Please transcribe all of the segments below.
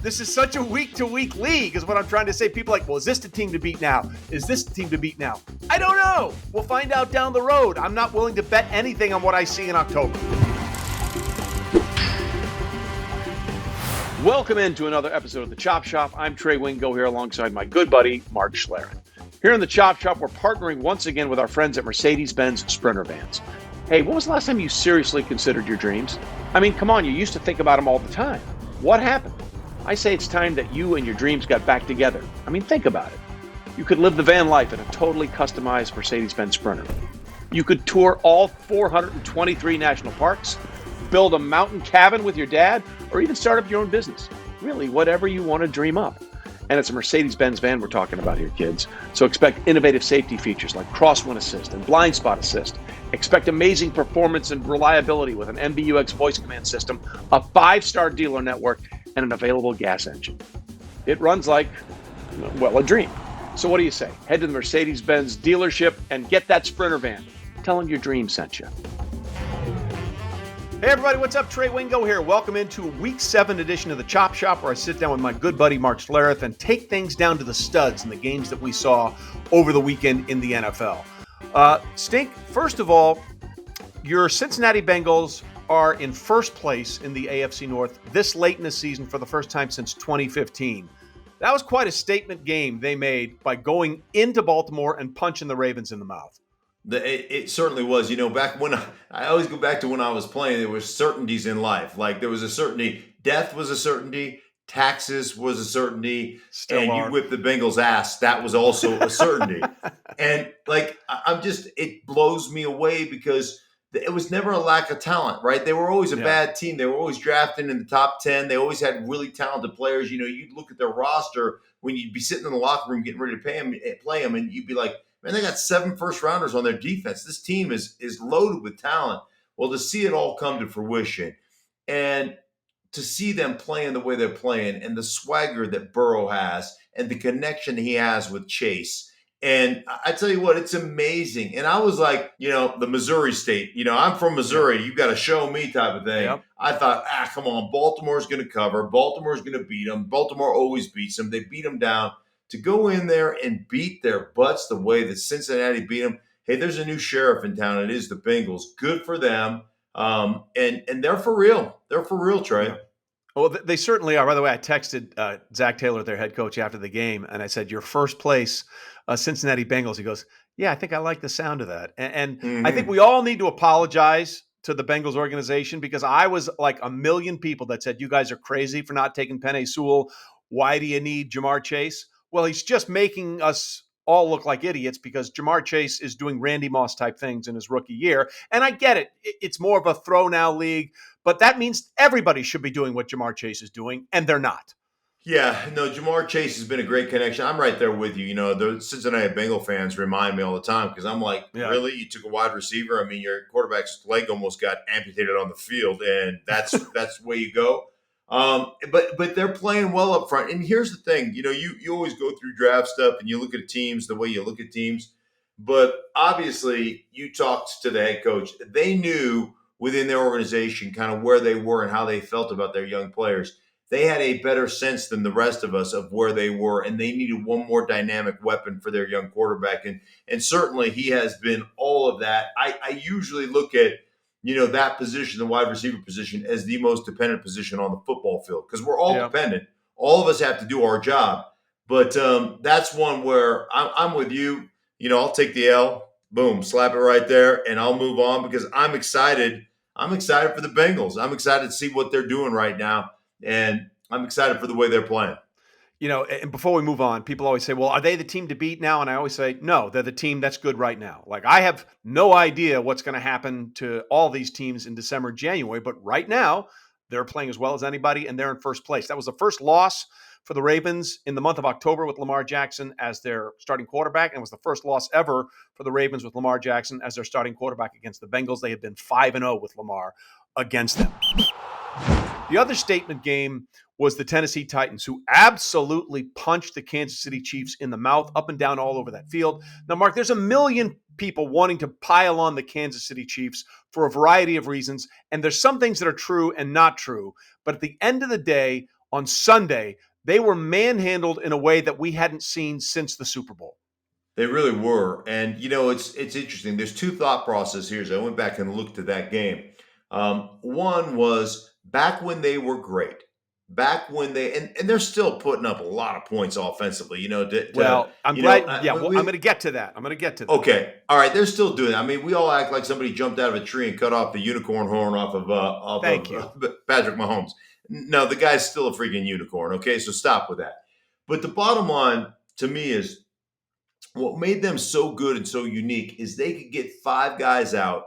This is such a week-to-week league is what I'm trying to say. People are like, well, is this the team to beat now? Is this the team to beat now? I don't know. We'll find out down the road. I'm not willing to bet anything on what I see in October. Welcome into another episode of The Chop Shop. I'm Trey Wingo here alongside my good buddy, Mark Schlereth. Here in The Chop Shop, we're partnering once again with our friends at Mercedes-Benz Sprinter Vans. Hey, when was the last time you seriously considered your dreams? I mean, come on, you used to think about them all the time. What happened? I say it's time that you and your dreams got back together. I mean, think about it. You could live the van life in a totally customized Mercedes-Benz Sprinter. You could tour all 423 national parks, build a mountain cabin with your dad, or even start up your own business. Really, whatever you want to dream up. And it's a Mercedes-Benz van we're talking about here, kids. So expect innovative safety features like crosswind assist and blind spot assist. Expect amazing performance and reliability with an MBUX voice command system, a 5-star dealer network, and an available gas engine. It runs like, well, a dream. So what do you say? Head to the Mercedes-Benz dealership and get that Sprinter van. Tell them your dream sent you. Hey everybody, what's up? Trey Wingo here. Welcome into Week 7 edition of The Chop Shop, where I sit down with my good buddy Mark Schlereth and take things down to the studs in the games that we saw over the weekend in the NFL. Stink, first of all, your Cincinnati Bengals are in first place in the AFC North this late in the season for the first time since 2015. That was quite a statement game they made by going into Baltimore and punching the Ravens in the mouth. It certainly was. You know, back when I always go back to when I was playing, there was certainties in life. Like there was a certainty. Death was a certainty. Taxes was a certainty. You whip the Bengals' ass. That was also a certainty. And like, it blows me away because it was never a lack of talent, right? They were always a bad team. They were always drafting in the top 10. They always had really talented players. You know, you'd look at their roster when you'd be sitting in the locker room getting ready to play them, and you'd be like, man, they got 7 first-rounders on their defense. This team is loaded with talent. Well, to see it all come to fruition and to see them playing the way they're playing and the swagger that Burrow has and the connection he has with Chase. And I tell you what, it's amazing. And I was like, you know, the Missouri State, you know, I'm from Missouri. You got to show me type of thing. Yep. I thought, come on, Baltimore's going to cover. Baltimore's going to beat them. Baltimore always beats them. They beat them down. To go in there and beat their butts the way that Cincinnati beat them, hey, there's a new sheriff in town. It is the Bengals. Good for them. And they're for real. They're for real, Trey. Yeah. Well, they certainly are. By the way, I texted Zach Taylor, their head coach, after the game, and I said, your first place, Cincinnati Bengals. He goes, yeah, I think I like the sound of that. And I think we all need to apologize to the Bengals organization because I was like a million people that said, you guys are crazy for not taking Penei Sewell. Why do you need Jamar Chase? Well, he's just making us all look like idiots because Jamar Chase is doing Randy Moss type things in his rookie year. And I get it. It's more of a throw now league, but that means everybody should be doing what Jamar Chase is doing, and they're not. Yeah, no, Jamar Chase has been a great connection. I'm right there with you. You know, the Cincinnati Bengal fans remind me all the time because I'm like, really? You took a wide receiver? I mean, your quarterback's leg almost got amputated on the field, and that's the way you go. But they're playing well up front. And here's the thing, you know, you always go through draft stuff and you look at teams the way you look at teams. But obviously you talked to the head coach. They knew within their organization kind of where they were and how they felt about their young players. They had a better sense than the rest of us of where they were, and they needed one more dynamic weapon for their young quarterback. And certainly he has been all of that. I usually look at, you know, that position, the wide receiver position, as the most dependent position on the football field because we're all dependent. All of us have to do our job. But that's one where I'm with you. You know, I'll take the L, boom, slap it right there, and I'll move on because I'm excited. I'm excited for the Bengals. I'm excited to see what they're doing right now, and I'm excited for the way they're playing. You know, and before we move on, people always say, well, are they the team to beat now? And I always say, no, they're the team that's good right now. Like, I have no idea what's going to happen to all these teams in December, January, but right now they're playing as well as anybody and they're in first place. That was the first loss for the Ravens in the month of October with Lamar Jackson as their starting quarterback. And it was the first loss ever for the Ravens with Lamar Jackson as their starting quarterback against the Bengals. They had been 5-0 with Lamar against them. The other statement game was the Tennessee Titans, who absolutely punched the Kansas City Chiefs in the mouth up and down all over that field. Now, Mark, there's a million people wanting to pile on the Kansas City Chiefs for a variety of reasons, and there's some things that are true and not true. But at the end of the day, on Sunday, they were manhandled in a way that we hadn't seen since the Super Bowl. They really were. And, it's interesting. There's two thought processes here. So I went back and looked at that game. One was back when they were great, back when and they're still putting up a lot of points offensively, I'm glad. I'm going to get to that. Okay. All right. They're still doing it. I mean, we all act like somebody jumped out of a tree and cut off the unicorn horn off of Patrick Mahomes. No, the guy's still a freaking unicorn. Okay. So stop with that. But the bottom line to me is, what made them so good and so unique is they could get 5 guys out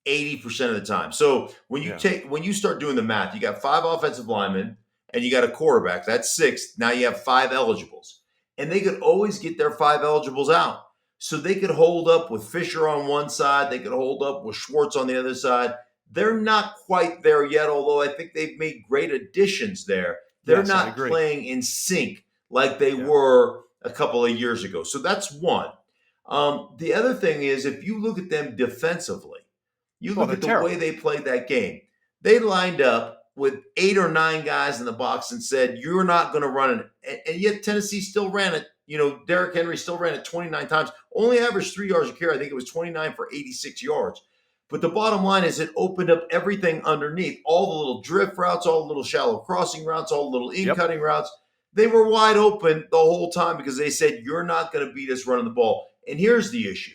80% of the time. So when you start doing the math, you got 5 offensive linemen and you got a quarterback. That's 6. Now you have 5 eligibles. And they could always get their 5 eligibles out. So they could hold up with Fisher on one side. They could hold up with Schwartz on the other side. They're not quite there yet, although I think they've made great additions there. They're not playing in sync like they were a couple of years ago. So that's one. The other thing is, if you look at them defensively, you look at the way they played that game. They lined up with 8 or 9 guys in the box and said, you're not going to run it. And yet Tennessee still ran it. Derrick Henry still ran it 29 times, only averaged 3 yards a carry. I think it was 29 for 86 yards. But the bottom line is it opened up everything underneath, all the little drift routes, all the little shallow crossing routes, all the little in-cutting routes. They were wide open the whole time because they said, you're not going to beat us running the ball. And here's the issue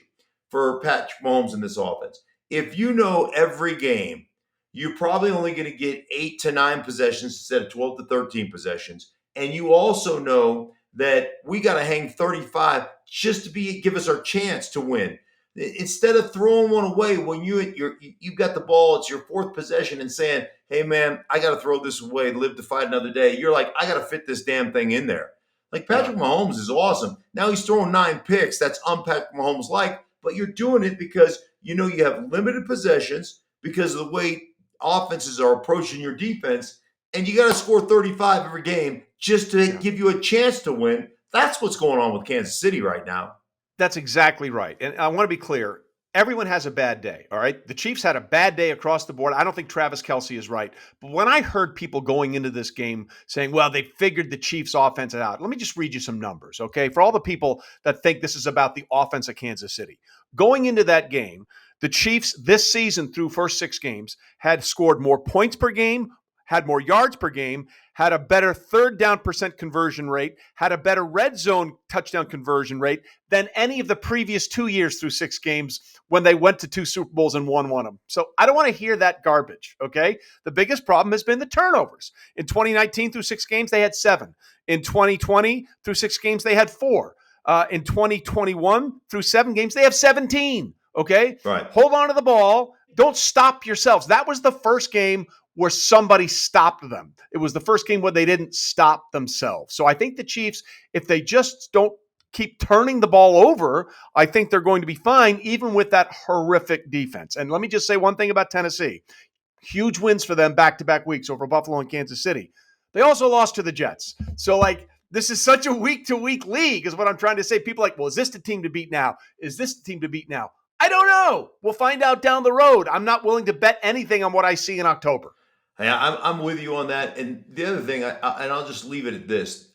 for Patrick Mahomes in this offense. If you know every game, you're probably only going to get 8 to 9 possessions instead of 12 to 13 possessions. And you also know that we got to hang 35 just to give us our chance to win. Instead of throwing one away when you've got the ball, it's your 4th possession, and saying, hey, man, I got to throw this away, live to fight another day. You're like, I got to fit this damn thing in there. Like, Patrick Mahomes is awesome. Now he's throwing 9 picks. That's un-Patrick Mahomes-like, but you're doing it because you have limited possessions because of the way offenses are approaching your defense, and you got to score 35 every game just to give you a chance to win. That's what's going on with Kansas City right now. That's exactly right. And I want to be clear. Everyone has a bad day, all right? The Chiefs had a bad day across the board. I don't think Travis Kelce is right. But when I heard people going into this game saying, well, they figured the Chiefs' offense out, let me just read you some numbers, okay? For all the people that think this is about the offense of Kansas City. Going into that game, the Chiefs this season through first 6 games had scored more points per game, had more yards per game, had a better third down percent conversion rate, had a better red zone touchdown conversion rate than any of the previous 2 years through 6 games when they went to 2 Super Bowls and won one of them. So I don't want to hear that garbage, okay? The biggest problem has been the turnovers. In 2019 through 6 games, they had 7. In 2020 through 6 games, they had 4. In 2021 through 7 games, they have 17, okay? Right. Hold on to the ball. Don't stop yourselves. That was the first game where somebody stopped them. It was the first game where they didn't stop themselves. So I think the Chiefs, if they just don't keep turning the ball over, I think they're going to be fine, even with that horrific defense. And let me just say one thing about Tennessee. Huge wins for them back-to-back weeks over Buffalo and Kansas City. They also lost to the Jets. So, this is such a week-to-week league is what I'm trying to say. People are like, well, is this the team to beat now? Is this the team to beat now? I don't know. We'll find out down the road. I'm not willing to bet anything on what I see in October. Hey, I'm with you on that. And the other thing, and I'll just leave it at this.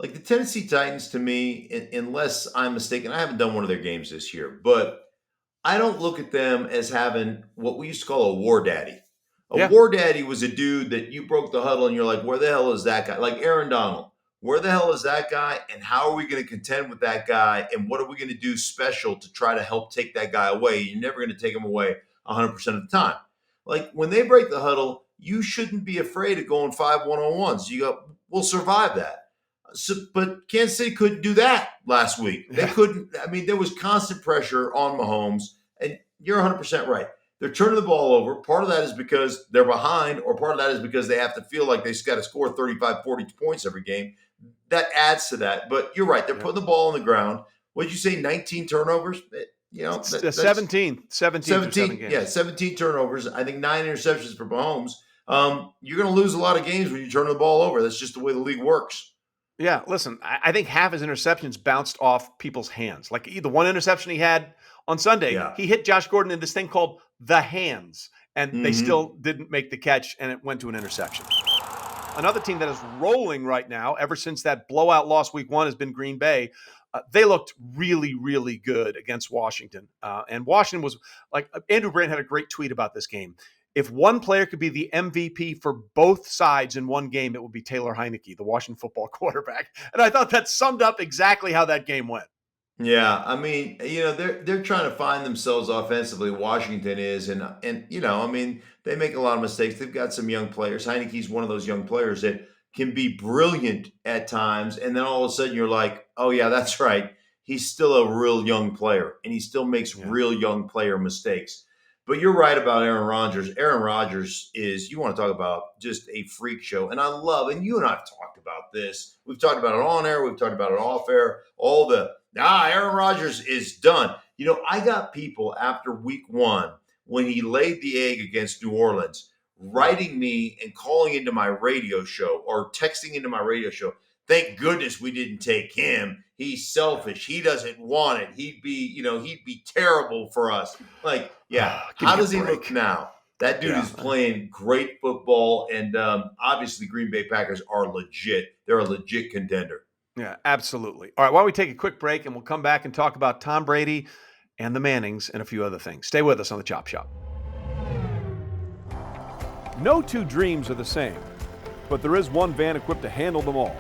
Like the Tennessee Titans, to me, unless I'm mistaken, I haven't done one of their games this year, but I don't look at them as having what we used to call a war daddy. War daddy was a dude that you broke the huddle and you're like, where the hell is that guy? Like Aaron Donald. Where the hell is that guy? And how are we going to contend with that guy? And what are we going to do special to try to help take that guy away? You're never going to take him away 100% of the time. Like when they break the huddle, you shouldn't be afraid of going 5 one-on-ones. You go, we'll survive that. So, but Kansas City couldn't do that last week. They couldn't. I mean, there was constant pressure on Mahomes, and you're 100% right. They're turning the ball over. Part of that is because they're behind, or part of that is because they have to feel like they just got to score 35, 40 points every game. That adds to that. But you're right. They're putting the ball on the ground. What did you say, 19 turnovers? 17 games. Yeah, 17 turnovers. I think 9 interceptions for Mahomes. You're going to lose a lot of games when you turn the ball over. That's just the way the league works. Yeah, listen, I think half his interceptions bounced off people's hands. Like the one interception he had on Sunday, he hit Josh Gordon in this thing called the hands, and they still didn't make the catch, and it went to an interception. another team that is rolling right now, ever since that blowout loss week 1 has been Green Bay. They looked really, really good against Washington. And Washington was like, Andrew Brandt had a great tweet about this game. If one player could be the MVP for both sides in one game, it would be Taylor Heinicke, the Washington football quarterback. And I thought that summed up exactly how that game went. Yeah, I mean, they're trying to find themselves offensively. Washington is, and I mean, they make a lot of mistakes. They've got some young players. Heineke's one of those young players that can be brilliant at times, and then all of a sudden you're like, oh yeah, that's right. He's still a real young player, and he still makes real young player mistakes. But you're right about Aaron Rodgers. Aaron Rodgers is, you want to talk about just a freak show, and I love, and you and I have talked about this. We've talked about it on air. We've talked about it off air. Aaron Rodgers is done. I got people after week 1 when he laid the egg against New Orleans writing me and calling into my radio show or texting into my radio show. Thank goodness we didn't take him. He's selfish. He doesn't want it. He'd be terrible for us. Like, yeah. How does he look now? That dude is playing great football, and obviously Green Bay Packers are legit. They're a legit contender. Yeah, absolutely. All right, why don't we take a quick break, and we'll come back and talk about Tom Brady and the Mannings and a few other things. Stay with us on the Chop Shop. No two dreams are the same, but there is one van equipped to handle them all.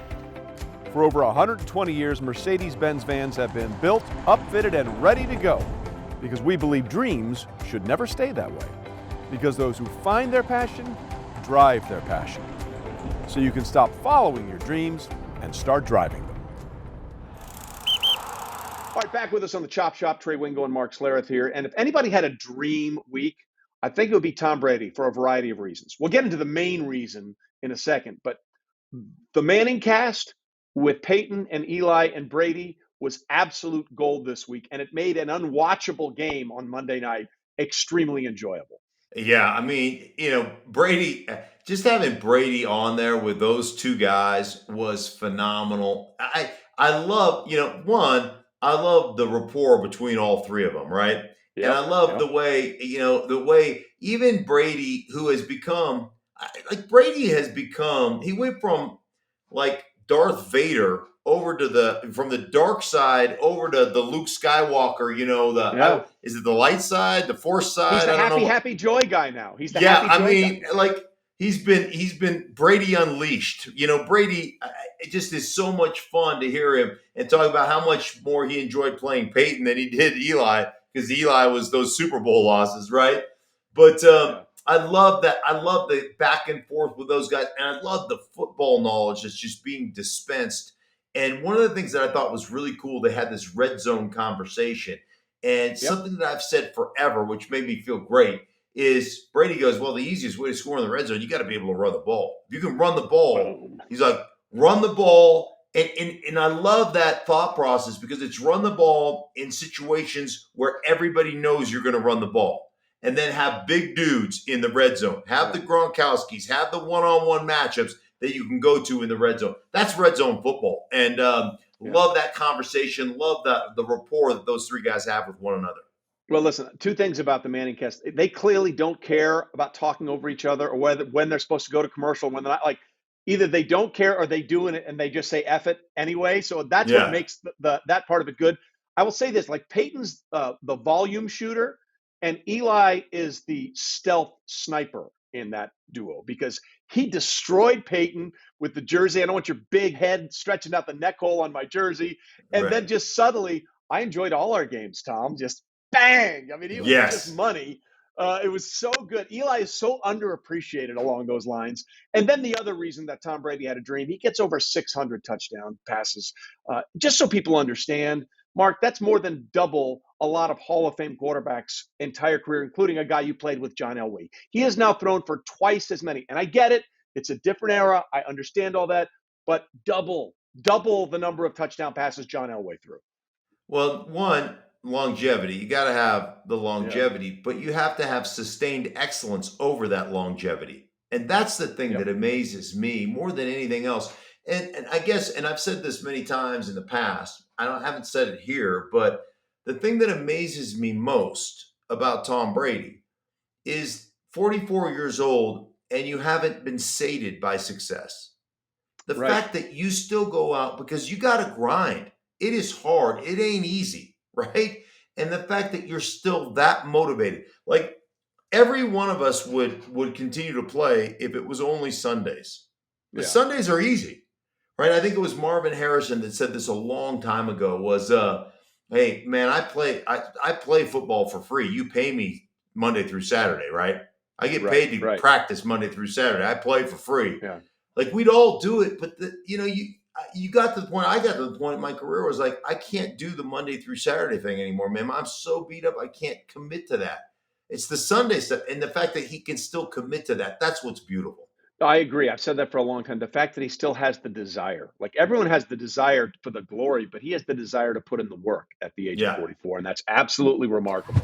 For over 120 years, Mercedes-Benz vans have been built, upfitted, and ready to go because we believe dreams should never stay that way. Because those who find their passion drive their passion. So you can stop following your dreams and start driving them. All right, back with us on the Chop Shop, Trey Wingo and Mark Schlereth here. And if anybody had a dream week, I think it would be Tom Brady for a variety of reasons. We'll get into the main reason in a second, but the Manning cast with Peyton and Eli and Brady was absolute gold this week, and it made an unwatchable game on Monday night extremely enjoyable. Yeah, I mean, Brady, just having Brady on there with those two guys was phenomenal. I love, I love the rapport between all three of them, right? And I love the way even Brady, who has become, he went from like Darth Vader over to from the dark side over to the Luke Skywalker, is it the light side, the force side? He's the happy joy guy now. He's the happy joy guy. Like he's been Brady unleashed. Brady, it just is so much fun to hear him and talk about how much more he enjoyed playing Peyton than he did Eli, because Eli was those Super Bowl losses, right? But I love that. I love the back and forth with those guys, and I love the football knowledge that's just being dispensed. And one of the things that I thought was really cool, they had this red zone conversation. And something that I've said forever, which made me feel great, is Brady goes, well, the easiest way to score in the red zone, you got to be able to run the ball. If you can run the ball, he's like, run the ball. And I love that thought process because it's run the ball in situations where everybody knows you're going to run the ball. And then have big dudes in the red zone. Have the Gronkowskis. Have the one-on-one matchups that you can go to in the red zone. That's red zone football. And love that conversation. Love the rapport that those three guys have with one another. Well, listen, two things about the Manning cast. They clearly don't care about talking over each other or when they're supposed to go to commercial, when they're not. Like, either they don't care or they doing it and they just say F it anyway. So that's what makes that part of it good. I will say this, like Peyton's the volume shooter, and Eli is the stealth sniper in that duo because he destroyed Peyton with the jersey. I don't want your big head stretching out the neck hole on my jersey. And then just subtly, I enjoyed all our games, Tom. Just bang. I mean, it was just money. It was so good. Eli is so underappreciated along those lines. And then the other reason that Tom Brady had a dream, he gets over 600 touchdown passes. Just so people understand, Mark, that's more than double a lot of Hall of Fame quarterbacks' entire career, including a guy you played with, John Elway. He has now thrown for twice as many. And I get it. It's a different era. I understand all that. But double the number of touchdown passes John Elway threw. Well, one, longevity. You got to have the longevity, but you have to have sustained excellence over that longevity. And that's the thing that amazes me more than anything else. And I guess, and I've said this many times in the past, I haven't said it here, but the thing that amazes me most about Tom Brady is 44 years old and you haven't been sated by success. The Right. fact that you still go out because you got to grind. It is hard. It ain't easy, right? And the fact that you're still that motivated. Like every one of us would continue to play if it was only Sundays. The Sundays are easy, right? I think it was Marvin Harrison that said this a long time ago was, hey, man, I play football for free. You pay me Monday through Saturday, right? I get paid to practice Monday through Saturday. I play for free. Yeah. Like we'd all do it, but you got to the point. I got to the point in my career where I was like, I can't do the Monday through Saturday thing anymore, man. I'm so beat up, I can't commit to that. It's the Sunday stuff, and the fact that he can still commit to that. That's what's beautiful. I agree. I've said that for a long time. The fact that he still has the desire, like everyone has the desire for the glory, but he has the desire to put in the work at the age of 44, and that's absolutely remarkable.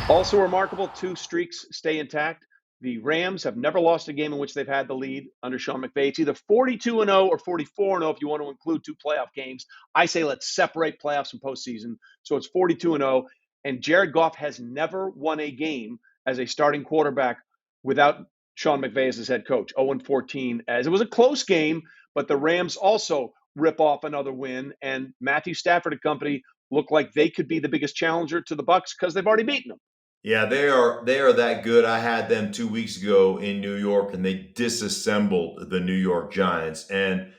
Also remarkable, 2 streaks stay intact. The Rams have never lost a game in which they've had the lead under Sean McVay. It's either 42-0 or 44-0 if you want to include 2 playoff games. I say let's separate playoffs and postseason. So it's 42-0. And Jared Goff has never won a game as a starting quarterback without Sean McVay as his head coach. 0-14, as it was a close game, but the Rams also rip off another win. And Matthew Stafford and company look like they could be the biggest challenger to the Bucs because they've already beaten them. Yeah, they are that good. I had them 2 weeks ago in New York, and they disassembled the New York Giants. And,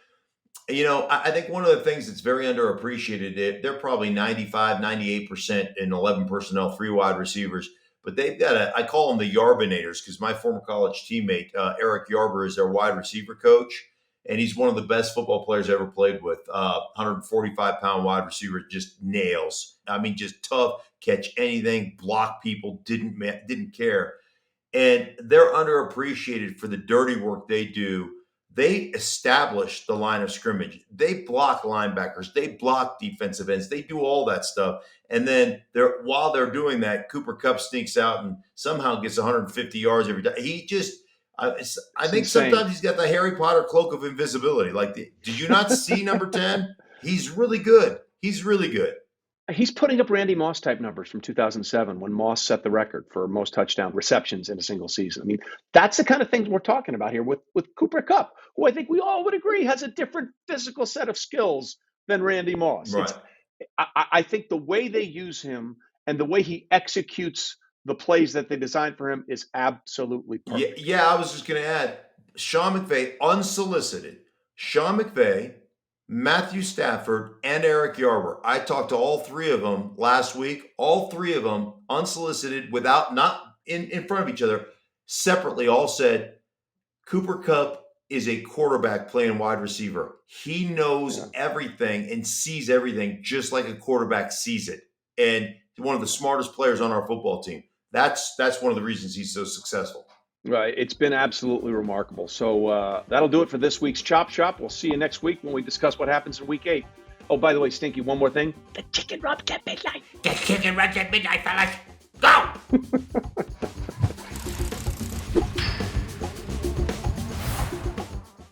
I think one of the things that's very underappreciated, they're probably 95, 98% in 11 personnel, 3 wide receivers. But they've got I call them the Yarbinators because my former college teammate, Eric Yarber, is their wide receiver coach. And he's one of the best football players I ever played with. 145-pound wide receiver, just nails. I mean, just tough, catch anything, block people, didn't care. And they're underappreciated for the dirty work they do. They establish the line of scrimmage. They block linebackers. They block defensive ends. They do all that stuff. And then while they're doing that, Cooper Kupp sneaks out and somehow gets 150 yards every time. He just – I think insane. Sometimes he's got the Harry Potter cloak of invisibility. Like, did you not see number 10? He's really good. He's really good. He's putting up Randy Moss type numbers from 2007 when Moss set the record for most touchdown receptions in a single season. I mean, that's the kind of things we're talking about here with Cooper Kupp, who I think we all would agree has a different physical set of skills than Randy Moss. Right. I think the way they use him and the way he executes the plays that they designed for him is absolutely perfect. Yeah, I was just going to add, Sean McVay, unsolicited. Sean McVay, Matthew Stafford, and Eric Yarber. I talked to all 3 of them last week. All 3 of them, unsolicited, not in front of each other, separately, all said, Cooper Kupp is a quarterback playing wide receiver. He knows everything and sees everything just like a quarterback sees it. And one of the smartest players on our football team. That's one of the reasons he's so successful. Right. It's been absolutely remarkable. So that'll do it for this week's Chop Shop. We'll see you next week when we discuss what happens in Week 8. Oh, by the way, Stinky, one more thing. The chicken runs at midnight. The chicken runs at midnight, fellas. Go!